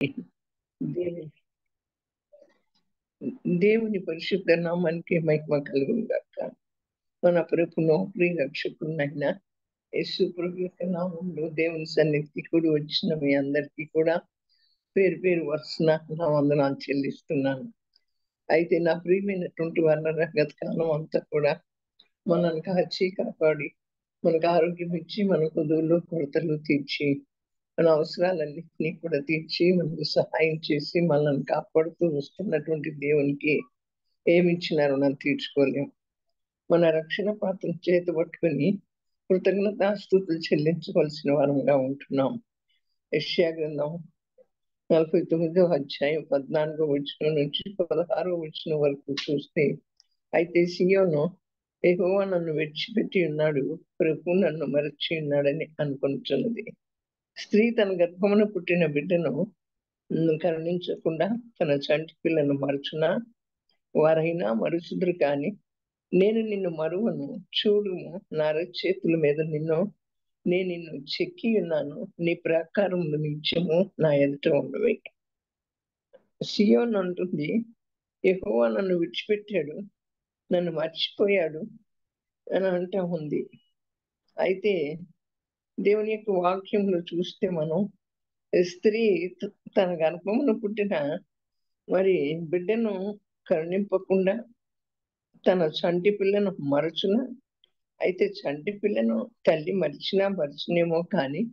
They- దేవుని పరిశుద్ధ నామానికి మహిమ కలుగును గాక. మన ప్రభును ప్రియ రక్షకునైన యేసు ప్రభు యొక్క నామంలో దేవుని సన్నిధికి కూడి వచ్చిన మీ అందరికీ కూడా పేరు పేరు వరుసన నా వందనాలు చెల్లిస్తున్నాను. అయితే నా ప్రియమైనటువంటి వాళ్ళ గత కాలం అంతా కూడా మనల్ని కాచి కాపాడి మనకు ఆరోగ్యం ఇచ్చి మన కొదువులు కొరతలు తీర్చి మన అవసరాలన్నింటినీ కూడా తీర్చి మనకు సహాయం చేసి మనల్ని కాపాడుతూ వస్తున్నటువంటి దేవునికి ఏమిచ్చినా రుణం తీర్చుకోలేం. మన రక్షణ పాత్ర చేత పట్టుకుని కృతజ్ఞతాస్తుతులు చెల్లించవలసిన వారంగా ఉంటున్నాం. యెషయా గ్రంథం 49వ అధ్యాయం 14వ వచనం నుంచి 16వ వచనం వరకు చూస్తే, అయితే సియోను యెహోవా నన్ను విడిచిపెట్టి ఉన్నాడు, ప్రభు నన్ను మరచి ఉన్నాడని అనుకుంటున్నది. స్త్రీ తన గర్భమున పుట్టిన బిడ్డను కరుణించకుండా తన చంటి పిల్లను మరచునా వారైనా మరుచుదురు కాని నేను నిన్ను మరువను. చూడుము, నా చేతుల మీద నేను నిన్ను చెక్కి ఉన్నాను, నీ ప్రాకారములు నిత్యము నా ఎదుట ఉన్నవి. సియోను అంటుంది, యెహోవా నన్ను విడిచిపెట్టాడు, నన్ను మర్చిపోయాడు అని అంటా ఉంది. అయితే దేవుని యొక్క వాక్యంలో చూస్తే మనం స్త్రీ తన గర్భమున పుట్టిన మరి బిడ్డను కరుణింపకుండా తన చంటి పిల్లను మరచున. అయితే చంటి పిల్లను తల్లి మరచునేమో కానీ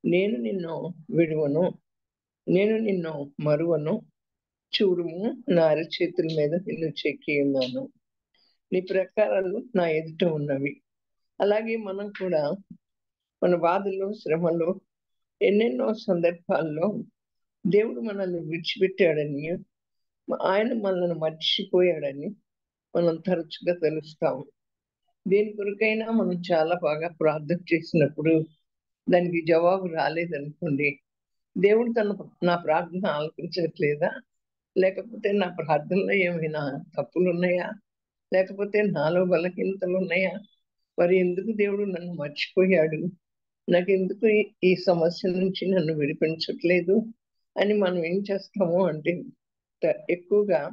నేను నిన్ను విడువను, నేను నిన్ను మరువను. చూడుము, నా అరచేతుల మీద నిన్ను చెక్కి ఉన్నాను, నీ ప్రకారాలు నా ఎదుట ఉన్నవి. అలాగే మనం కూడా మన బాధలు శ్రమలు ఎన్నెన్నో సందర్భాల్లో దేవుడు మనల్ని విడిచిపెట్టాడని, ఆయన మనల్ని మర్చిపోయాడని మనం తరచుగా తెలుస్తాము. దేని కొరకైనా మనం చాలా బాగా ప్రార్థన చేసినప్పుడు దానికి జవాబు రాలేదనుకోండి, దేవుడు నా ప్రార్థన ఆలకించట్లేదా, లేకపోతే నా ప్రార్థనలో ఏమైనా తప్పులు ఉన్నాయా, లేకపోతే నాలో బలహీనతలు ఉన్నాయా, మరి ఎందుకు దేవుడు నన్ను మర్చిపోయాడు, నాకెందుకు ఈ సమస్య నుంచి నన్ను విడిపించట్లేదు అని మనం ఏం చేస్తాము అంటే ఎక్కువగా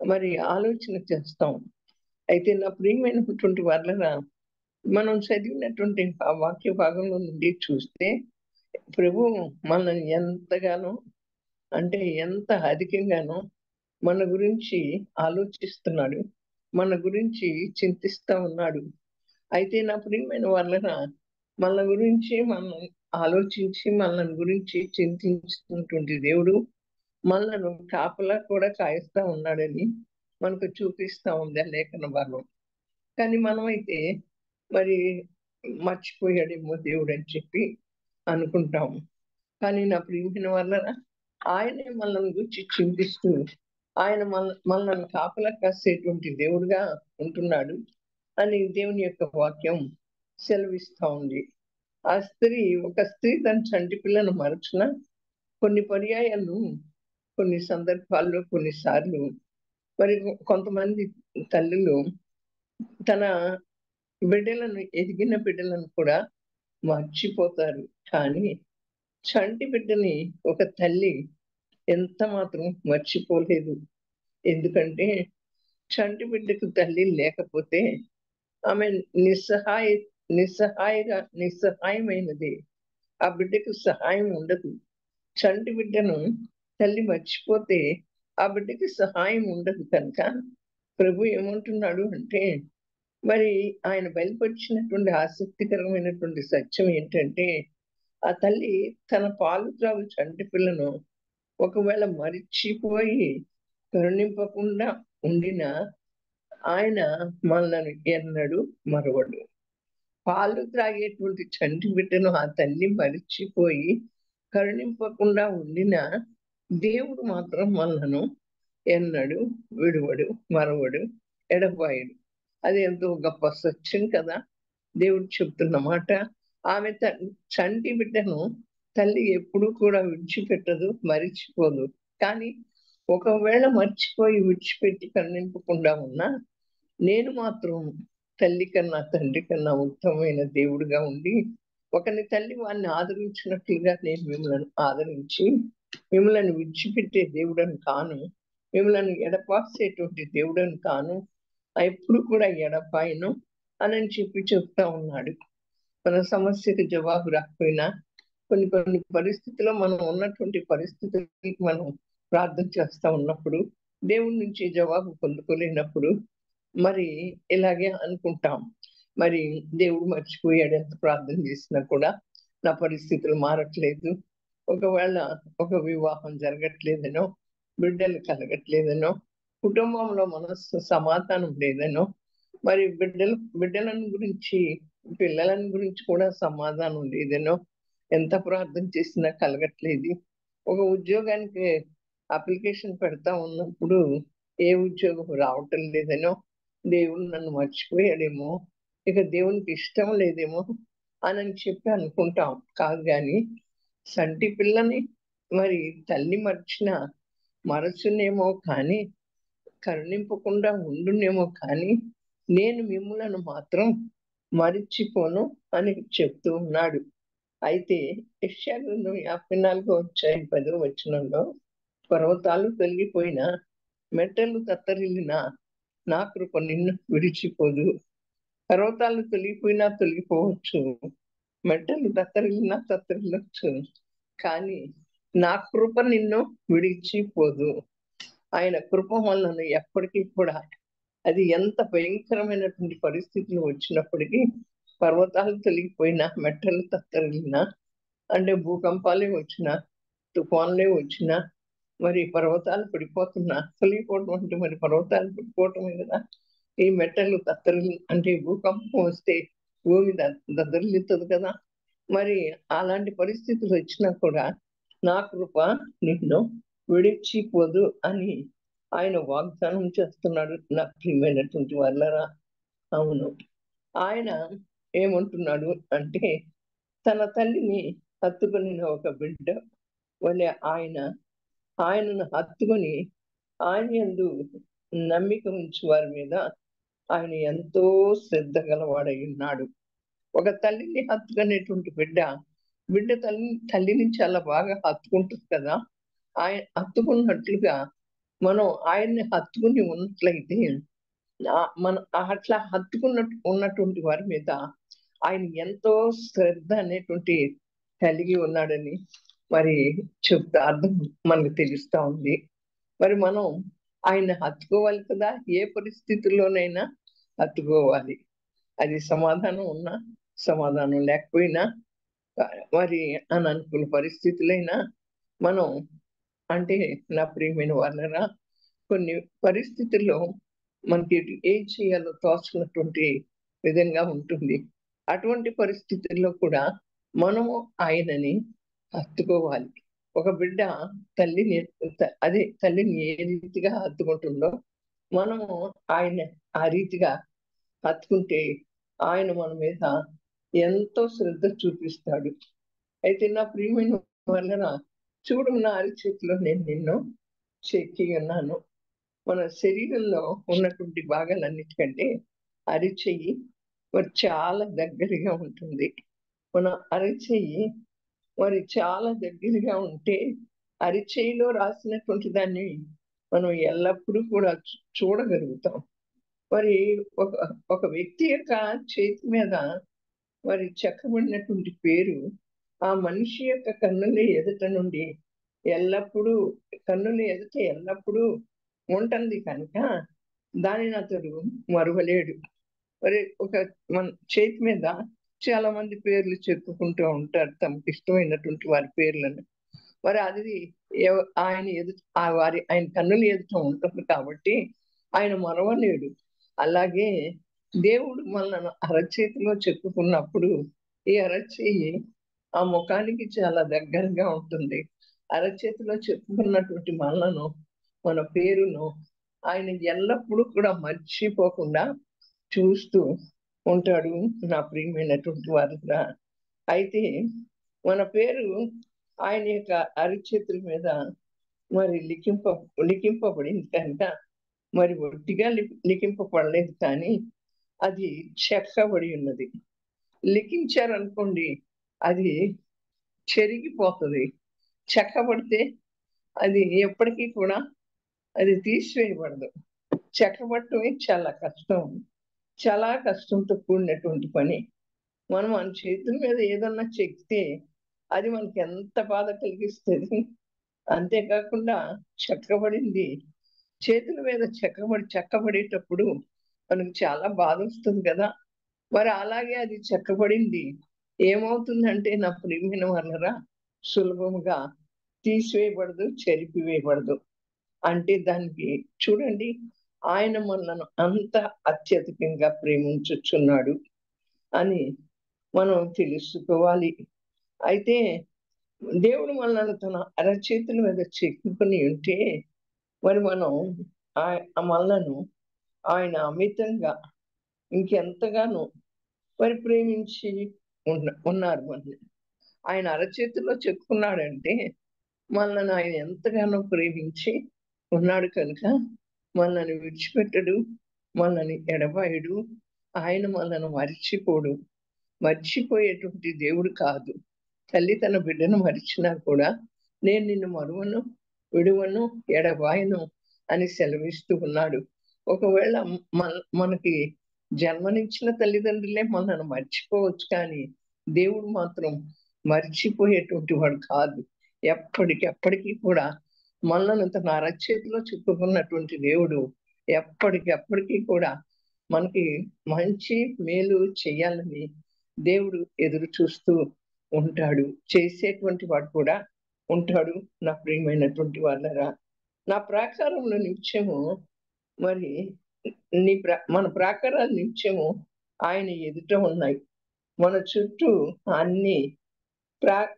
మరి ఆలోచన చేస్తాం. అయితే నా ప్రియమైనటువంటి వాళ్ళ మనం చదివినటువంటి ఆ వాక్య భాగంలో నుండి చూస్తే ప్రభు మనల్ని ఎంతగానో అంటే ఎంత అధికంగానో మన గురించి ఆలోచిస్తున్నాడు, మన గురించి చింతిస్తా ఉన్నాడు. అయితే నా ప్రియమైన వాళ్ళ మన గురించి మనం ఆలోచించి మనల్ని గురించి చింతించుతున్నటువంటి దేవుడు మనలను కాపలా కూడా కాయిస్తా ఉన్నాడని మనకు చూపిస్తా ఉంది ఆ లేఖన భాగం. కానీ మనమైతే మరి మర్చిపోయాడేమో దేవుడు అని చెప్పి అనుకుంటాము. కానీ నా ప్రియమైన వల్ల ఆయనే మనల్ని గురించి చింతిస్తూ ఆయన మనల్ని కాపలా కాసేటువంటి దేవుడుగా ఉంటున్నాడు అని దేవుని యొక్క వాక్యం సెలవిస్తా ఉంది. ఒక స్త్రీ తన చంటి పిల్లను మరచున కొన్ని పర్యాయాలు కొన్ని సందర్భాల్లో కొన్నిసార్లు మరి కొంతమంది తల్లులు తన ఎదిగిన బిడ్డలను కూడా మర్చిపోతారు. కానీ చంటి బిడ్డని ఒక తల్లి ఎంత మాత్రం మర్చిపోలేదు. ఎందుకంటే చంటి బిడ్డకు తల్లి లేకపోతే ఆమె నిస్సహాయమైనది. ఆ బిడ్డకు సహాయం ఉండదు. చంటి బిడ్డను తల్లి మర్చిపోతే ఆ బిడ్డకి సహాయం ఉండదు. కనుక ప్రభు ఏమంటున్నాడు అంటే, మరి ఆయన బయలుపరిచినటువంటి ఆసక్తికరమైనటువంటి సత్యం ఏంటంటే, ఆ తల్లి తన పాలు త్రాగు చంటి పిల్లను ఒకవేళ మరిచిపోయి కరుణింపకుండా ఉండిన ఆయన మనల్ని ఎన్నడూ మరవడు. పాలు త్రాగేటువంటి చంటి బిడ్డను ఆ తల్లి మరిచిపోయి కరుణింపకుండా ఉండిన దేవుడు మాత్రం మనలను ఎన్నడు విడువడు, మరవడు, ఎడబాయడు. అది ఎంతో గొప్ప సత్యం కదా. దేవుడు చెప్తున్న మాట. ఆమె చంటి బిడ్డను తల్లి ఎప్పుడూ కూడా విడిచిపెట్టదు, మరిచిపోదు. కానీ ఒకవేళ మర్చిపోయి విడిచిపెట్టి కరుణింపకుండా ఉన్నా నేను మాత్రం తల్లి కన్నా తండ్రి కన్నా ఉత్తమమైన దేవుడిగా ఉండి ఒకని తల్లి వాడిని ఆదరించినట్లుగా నేను మిమ్మల్ని ఆదరించి మిమ్మల్ని విడిచిపెట్టే దేవుడని కాను, మిమ్మల్ని ఎడపాసేటువంటి దేవుడని కాను, ఎప్పుడు కూడా ఎడపాయను అని చెప్పి చెప్తా ఉన్నాడు. మన సమస్యకి జవాబు రాకపోయినా కొన్ని కొన్ని పరిస్థితుల్లో మనం ఉన్నటువంటి పరిస్థితులకి మనం ప్రార్థన చేస్తా ఉన్నప్పుడు దేవుడి నుంచి జవాబు పొందుకోలేనప్పుడు మరి ఇలాగే అనుకుంటాం. మరి దేవుడు మర్చిపోయాడు, ఎంత ప్రార్థన చేసినా కూడా నా పరిస్థితులు మారట్లేదు. ఒకవేళ ఒక వివాహం జరగట్లేదనో, బిడ్డలు కలగట్లేదనో, కుటుంబంలో మనస్సు సమాధానం లేదనో, మరి బిడ్డలను గురించి, పిల్లలను గురించి కూడా సమాధానం లేదనో, ఎంత ప్రార్థన చేసినా కలగట్లేదు. ఒక ఉద్యోగానికి అప్లికేషన్ పెడతా ఉన్నప్పుడు ఏ ఉద్యోగం రావటం లేదనో, దేవుడు నన్ను మర్చిపోయాడేమో, ఇక దేవునికి ఇష్టం లేదేమో అని చెప్పి అనుకుంటాం. కాదు కానీ సంటి పిల్లని మరి తల్లి మరచునేమో కానీ కరుణింపకుండా ఉండునేమో కానీ నేను మిమ్ములను మాత్రం మరిచిపోను అని చెప్తూ ఉన్నాడు. అయితే యెషయా గ్రంథం 54వ అధ్యాయం 10వ వచనంలో పర్వతాలు తొలగిపోయినా, మెట్టలు తత్తరిల్లినా నా కృప నిన్ను విడిచిపోదు. పర్వతాలు తొలగిపోయినా తొలగిపోవచ్చు, మెట్టలు తత్తరిల్లొచ్చు, కానీ నా కృప నిన్ను విడిచిపోదు. ఆయన కృప వలన ఎప్పటికీ కూడా, అది ఎంత భయంకరమైనటువంటి పరిస్థితులు వచ్చినప్పటికీ, పర్వతాలు తొలగిపోయినా, మెట్టలు తత్తరిల్లినా, అంటే భూకంపాలే వచ్చినా, తుఫాన్లే వచ్చినా, మరి పర్వతాలు పడిపోతున్నా, తొలగిపోవడం అంటే మరి పర్వతాలు పడిపోవటమే కదా. ఈ మెట్టలు తత్తరిల్లి అంటే భూకంపం వస్తే భూమి దద్దరిల్లుతుంది కదా. మరి అలాంటి పరిస్థితులు వచ్చినా కూడా నా కృప నిన్ను విడిచిపోదు అని ఆయన వాగ్దానం చేస్తున్నాడు. నా ప్రియమైనటువంటి వాళ్ళరా, అవును, ఆయన ఏమంటున్నాడు అంటే, తన తల్లిని హత్తుకొని ఒక బిడ్డ వలె ఆయనను హత్తుకొని ఆయన యందు నమ్మిక ఉంచి వారి మీద ఆయన ఎంతో శ్రద్ధ గలవాడై ఉన్నాడు. ఒక తల్లిని హత్తుకునేటువంటి బిడ్డ తల్లిని చాలా బాగా హత్తుకుంటుంది కదా. ఆయన హత్తుకున్నట్లుగా మనం ఆయన్ని హత్తుకుని ఉన్నట్లయితే, మన అట్లా ఉన్నటువంటి వారి మీద ఆయన ఎంతో శ్రద్ధ అనేటువంటి కలిగి ఉన్నాడని మరి చెప్తా అర్థం మనకు తెలుస్తా ఉంది. మరి మనం ఆయన హత్తుకోవాలి కదా, ఏ పరిస్థితుల్లోనైనా హత్తుకోవాలి. అది సమాధానం ఉన్నా, సమాధానం లేకపోయినా, మరి అననుకూల పరిస్థితులైనా మనం, అంటే నా ప్రియమైన వాళ్ళరా, కొన్ని పరిస్థితుల్లో మనకి ఏం చేయాలో తోచుకున్నటువంటి విధంగా ఉంటుంది. అటువంటి పరిస్థితుల్లో కూడా మనము ఆయనని హత్తుకోవాలి. ఒక బిడ్డ తల్లిని ఏ రీతిగా హత్తుకుంటుందో మనము ఆయన ఆ రీతిగా హత్తుకుంటే ఆయన మన మీద ఎంతో శ్రద్ధ చూపిస్తాడు. అయితే నా ప్రియమైన వాళ్ళరా, చూడు, నా అరిచేతిలో నేను నిన్ను చెక్కి ఉన్నాను. మన శరీరంలో ఉన్నటువంటి భాగాలన్నిటికంటే అరిచెయ్యి మరి చాలా దగ్గరగా ఉంటుంది. మన అరిచెయ్యి మరి చాలా దగ్గరగా ఉంటే అరిచెయ్యిలో రాసినటువంటి దాన్ని మనం ఎల్లప్పుడూ కూడా చూడగలుగుతాం. మరి ఒక ఒక వ్యక్తి యొక్క చేతి మీద మరి చెక్కబడినటువంటి పేరు ఆ మనిషి యొక్క కన్నుల ఎదుట ఎల్లప్పుడూ ఉంటుంది కనుక దానిని అతడు మరువలేడు. మరి మన చేతి మీద చాలా మంది పేర్లు చెప్పుకుంటూ ఉంటారు, తమకు ఇష్టమైనటువంటి వారి పేర్లను. మరి అది ఆయన కన్నుల ఎదుట ఉంటుంది కాబట్టి ఆయన మరవలేడు. అలాగే దేవుడు మనల్ని అరచేతిలో చెక్కుకున్నప్పుడు ఈ అరచేయి ఆ ముఖానికి చాలా దగ్గరగా ఉంటుంది. అరచేతిలో చెప్పుకున్నటువంటి మన పేరును ఆయన ఎల్లప్పుడూ కూడా మర్చిపోకుండా చూస్తూ ఉంటాడు. నా ప్రియమైనటువంటి వారుగా, అయితే మన పేరు ఆయన యొక్క అరిచేతుల మీద మరి లిఖింపబడింది కనుక, మరి ఒట్టిగా లిఖింపబడలేదు, కానీ అది చెక్కబడి ఉన్నది. లిఖించారనుకోండి, అది చెరిగిపోతుంది. చెక్కబడితే అది ఎప్పటికీ కూడా అది తీసివేయబడదు. చెక్కబడటమే చాలా కష్టం. చాలా కష్టంతో కూడినటువంటి పని. మనం మన చేతుల మీద ఏదన్నా చెక్కితే అది మనకి ఎంత బాధ కలిగిస్తుంది. అంతేకాకుండా చెక్కబడింది చేతుల మీద చెక్కబడేటప్పుడు మనకు చాలా బాధ వస్తుంది కదా. మరి అలాగే అది చెక్కబడింది ఏమవుతుందంటే నా ప్రియమైన వాళ్ళరా, సులభముగా తీసివేయబడదు, చెరిపివేయబడదు. అంటే దానికి చూడండి, ఆయన మనలను అంత అత్యధికంగా ప్రేమించుచున్నాడు అని మనం తెలుసుకోవాలి. అయితే దేవుడు మనల్ని తన అరచేతుల మీద చెక్కుకొని ఉంటే మరి మనం మనలను ఆయన అమితంగా ఇంకెంతగానో మరి ప్రేమించి ఉన్నారు మనల్ని. ఆయన అరచేతిలో చెక్కున్నాడంటే మనల్ని ఆయన ఎంతగానో ప్రేమించి ఉన్నాడు కనుక మనల్ని విడిచిపెట్టడు, మనల్ని ఎడబాయడు, ఆయన మనల్ని మర్చిపోడు. మర్చిపోయేటువంటి దేవుడు కాదు. తల్లి తన బిడ్డను మరిచినా కూడా నేను నిన్ను మరువను, విడువను, ఎడబాయను అని సెలవిస్తూ ఉన్నాడు. ఒకవేళ మనకి జన్మనిచ్చిన తల్లిదండ్రులే మనల్ని మర్చిపోవచ్చు, కానీ దేవుడు మాత్రం మర్చిపోయేటువంటి వాడు కాదు. ఎప్పటికెప్పటికీ కూడా మనల్ని తన అరచేతిలో చుట్టుకున్నటువంటి దేవుడు ఎప్పటికెప్పటికీ కూడా మనకి మంచి మేలు చెయ్యాలని దేవుడు ఎదురు చూస్తూ ఉంటాడు. చేసేటువంటి వాడు కూడా ఉంటాడు. నా ప్రియమైనటువంటి వాళ్ళరా, నా ప్రాకారంలో నిత్యము మరి మన ప్రాకారాలు నిత్యము ఆయన ఎదుట ఉన్నాయి. మన చుట్టూ అన్ని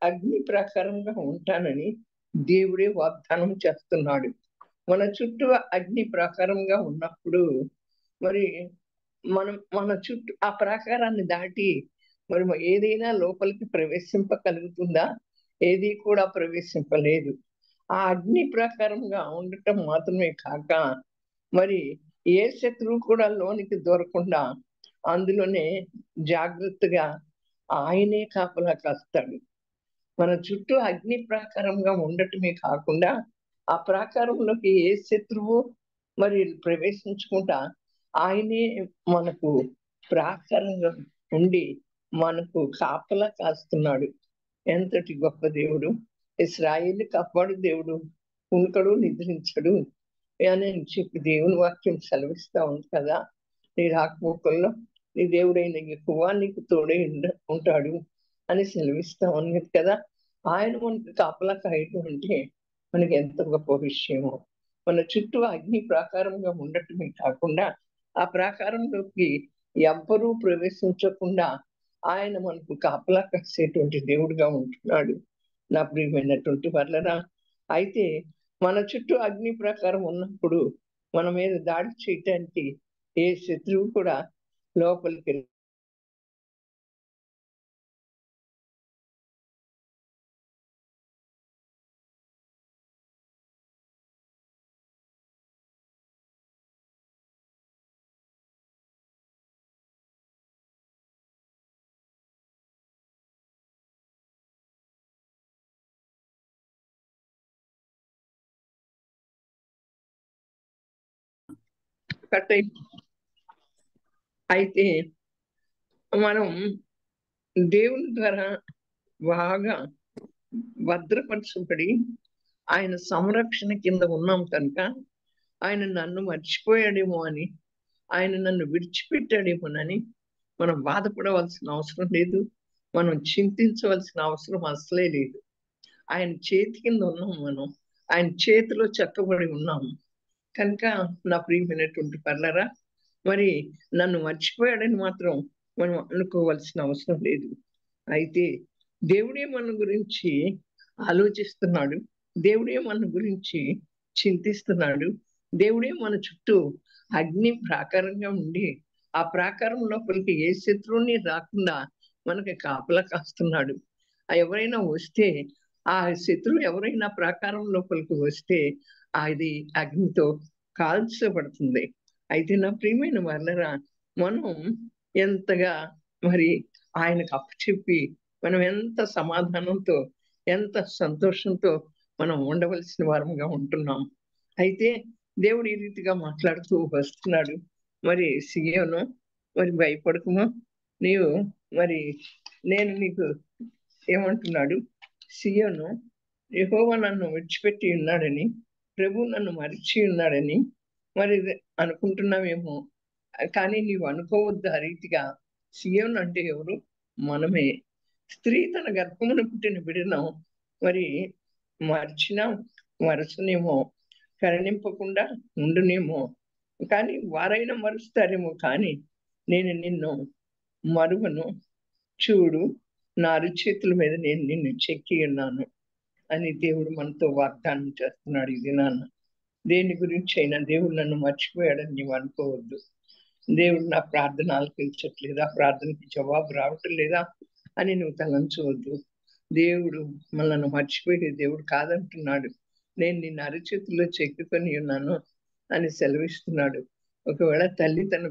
అగ్ని ప్రాకారంగా ఉంటానని దేవుడే వాగ్దానం చేస్తున్నాడు. మన చుట్టూ అగ్ని ప్రాకారంగా ఉన్నప్పుడు మరి మన చుట్టూ ఆ ప్రాకారాన్ని దాటి మరి ఏదైనా లోపలికి ప్రవేశింపగలుగుతుందా? ఏది కూడా ప్రవేశింపలేదు. ఆ అగ్ని ప్రాకారంగా ఉండటం మాత్రమే కాక మరి ఏ శత్రువు కూడా లోనికి దూరకుండా అందులోనే జాగ్రత్తగా ఆయనే కాపలా కాస్తాడు. మన చుట్టూ అగ్ని ప్రాకారంగా ఉండటమే కాకుండా ఆ ప్రాకారంలోకి ఏ శత్రువు మరి ప్రవేశించకుండా ఆయనే మనకు ప్రాకారంగా ఉండి మనకు కాపలా కాస్తున్నాడు. ఎంతటి గొప్ప దేవుడు! ఇశ్రాయేలు కాపాడు దేవుడు, కునుకడు నిద్రించడు అని చెప్పి దేవుని వాక్యం సెలవిస్తా ఉంది కదా. నీ రాకపోకల్లో నీ దేవుడైన యెహోవా నీకు తోడై ఉంటాడు అని సెలవిస్తా ఉన్నది కదా. ఆయన మనకు కాపలా కాయటం అంటే మనకి ఎంత గొప్ప విషయమో. మన చుట్టూ అగ్ని ప్రాకారంగా ఉండటమే కాకుండా ఆ ప్రాకారంలోకి ఎవ్వరూ ప్రవేశించకుండా ఆయన మనకు కాపలా కాసేటువంటి దేవుడుగా ఉంటున్నాడు. నా ప్రియమైనటువంటి వాళ్ళరా, అయితే మన చుట్టూ అగ్ని ప్రాకారం ఉన్నప్పుడు మన మీద దాడి చేయటానికి ఏ శత్రువు కూడా లోపలికి కట్ అయితే మనం దేవుని ద్వారా బాగా భద్రపరచబడి ఆయన సంరక్షణ కింద ఉన్నాం కనుక ఆయన నన్ను మర్చిపోయాడేమో అని, ఆయన నన్ను విడిచిపెట్టాడేమోనని మనం బాధపడవలసిన అవసరం లేదు. మనం చింతించవలసిన అవసరం అసలే లేదు. ఆయన చేతి కింద ఉన్నాం మనం. ఆయన చేతిలో చెక్కబడి ఉన్నాము కనుక నా ప్రియమైనటువంటి పర్లరా, మరి నన్ను మర్చిపోయాడని మాత్రం మనం అనుకోవాల్సిన అవసరం లేదు. అయితే దేవుడే మన గురించి ఆలోచిస్తున్నాడు. దేవుడే మన గురించి చింతిస్తున్నాడు. దేవుడే మన చుట్టూ అగ్ని ప్రాకారంగా ఉండి ఆ ప్రాకారం లోపలికి ఏ శత్రువుని రాకుండా మనకి కాపలా కాస్తున్నాడు. ఎవరైనా వస్తే ఆ శత్రువు ఎవరైనా ప్రాకారం లోపలికి వస్తే అది అగ్నితో కాల్చబడుతుంది. అయితే నా ప్రియమైన వాళ్ళరా, మనం ఎంతగా మరి ఆయనకు అప్పచెప్పి మనం ఎంత సమాధానంతో ఎంత సంతోషంతో మనం ఉండవలసిన వారంగా ఉంటున్నాం. అయితే దేవుడు ఈ రీతిగా మాట్లాడుతూ వస్తున్నాడు. మరి సియోను, మరి భయపడకుము, నీవు మరి నేను నీకు ఏమంటున్నాడు, సియోను, యెహోవా నన్ను విడిచిపెట్టి ఉన్నాడని, ప్రభువు నన్ను మరిచి ఉన్నాడని మరి అనుకుంటున్నావేమో. కానీ నీవు అనుకోవద్దు ఆ రీతిగా. సియోను అంటే ఎవరు? మనమే. స్త్రీ తన గర్భమున పుట్టిన బిడ్డను మరి మరచినా మరచనేమో, కరుణింపకుండా ఉండునేమో. కానీ వారైనా మరుస్తారేమో, కానీ నేను నిన్ను మరువను. చూడు, నా అరచేతుల మీద నేను నిన్ను చెక్కి ఉన్నాను అని దేవుడు మనతో వాగ్దానం చేస్తున్నాడు ఈ దినాన. దేని గురించి అయినా దేవుడు నన్ను మర్చిపోయాడని నీవు అనుకోవద్దు. దేవుడు నా ప్రార్థన ఆలకించట్లేదా, ప్రార్థనకి జవాబు రావటం లేదా అని నువ్వు తలంచవద్దు. దేవుడు మనల్ని మర్చిపోయే దేవుడు కాదంటున్నాడు. నేను నిన్ను అరచేతుల్లో చెక్కుకొని ఉన్నాను అని సెలవిస్తున్నాడు. ఒకవేళ తల్లి తన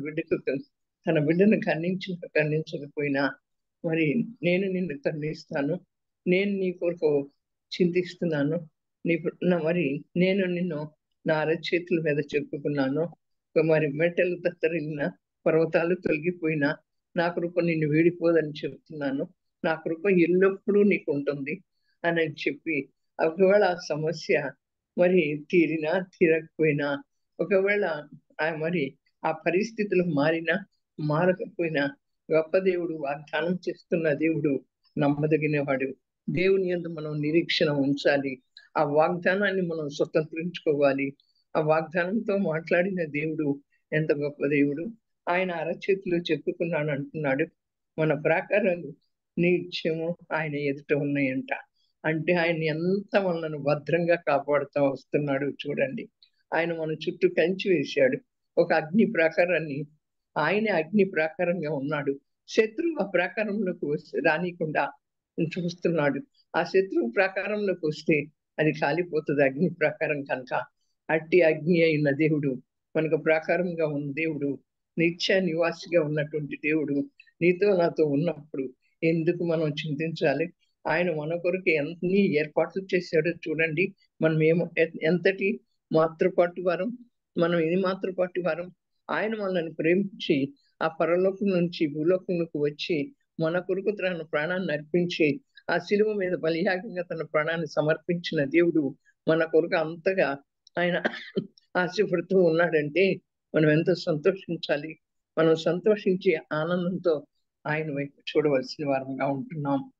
బిడ్డను ఖండించకపోయినా మరి నేను నిన్ను కరుణిస్తాను. నేను నీ కొరకు చింతిస్తున్నాను. మరి నేను నిన్ను నా అరచేతుల మీద చెక్కుకున్నాను. మరి మెట్టలు తత్తరిల్లిన, పర్వతాలు తొలగిపోయినా నా కృప నిన్ను వీడిపోదని చెప్తున్నాను. నా కృప ఎల్లప్పుడూ నీకు ఉంటుంది అని చెప్పి, ఒకవేళ ఆ సమస్య మరి తీరినా తీరకపోయినా, ఒకవేళ మరి ఆ పరిస్థితులు మారినా మారకపోయినా, గొప్ప దేవుడు, వాగ్దానం చేస్తున్న దేవుడు నమ్మదగినవాడు. దేవుని యందు మనం నిరీక్షణ ఉంచాలి. ఆ వాగ్దానాన్ని మనం స్వతంత్రించుకోవాలి. ఆ వాగ్దానంతో మాట్లాడిన దేవుడు ఎంత గొప్ప దేవుడు. ఆయన అరచేతిలో చెక్కుకున్నాను అంటున్నాడు. మన ప్రాకారాలు నిత్యము ఆయన ఎదుట ఉన్నాయంట. అంటే ఆయన ఎంత మనల్ని భద్రంగా కాపాడుతూ వస్తున్నాడు చూడండి. ఆయన మన చుట్టూ కంచి వేశాడు. ఒక అగ్ని ప్రాకారాన్ని, ఆయనే అగ్ని ప్రాకారంగా ఉన్నాడు. శత్రువు ఆ ప్రాకారంలోకి రానీయకుండా చూస్తున్నాడు. ఆ శత్రువు ప్రాకారంలోకి వస్తే అది కాలిపోతుంది, అగ్ని ప్రాకారం కనుక. అట్టి అగ్ని అయిన దేవుడు, మనకు ప్రాకారంగా ఉన్న దేవుడు, నిత్య నివాసిగా ఉన్నటువంటి దేవుడు నీతో నాతో ఉన్నప్పుడు ఎందుకు మనం చింతించాలి? ఆయన మన కొరకు ఎన్ని ఏర్పాట్లు చేశాడో చూడండి. మనం ఎంతటి మాత్రపాటి వారం, మనం ఎన్ని మాత్రపాటి వారం. ఆయన మనల్ని ప్రేమించి ఆ పరలోకం నుంచి భూలోకంలోకి వచ్చి మన కొరకు తన ప్రాణాన్ని అర్పించి ఆ శిలువ మీద బలియాగంగా తన ప్రాణాన్ని సమర్పించిన దేవుడు మన కొరకు అంతగా ఆయన ఆశపడుతూ ఉన్నాడంటే మనం ఎంత సంతోషించాలి. మనం సంతోషించే ఆనందంతో ఆయన వైపు చూడవలసిన వారంగా ఉంటున్నాం.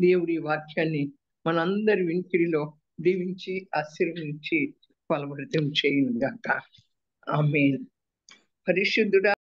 దేవుడి వాక్యాన్ని మనందరి వినికిడిలో దీవించి ఆశీర్వదించి ఫలభరితం చేయును గాక. ఆమేన్. పరిశుద్ధుడా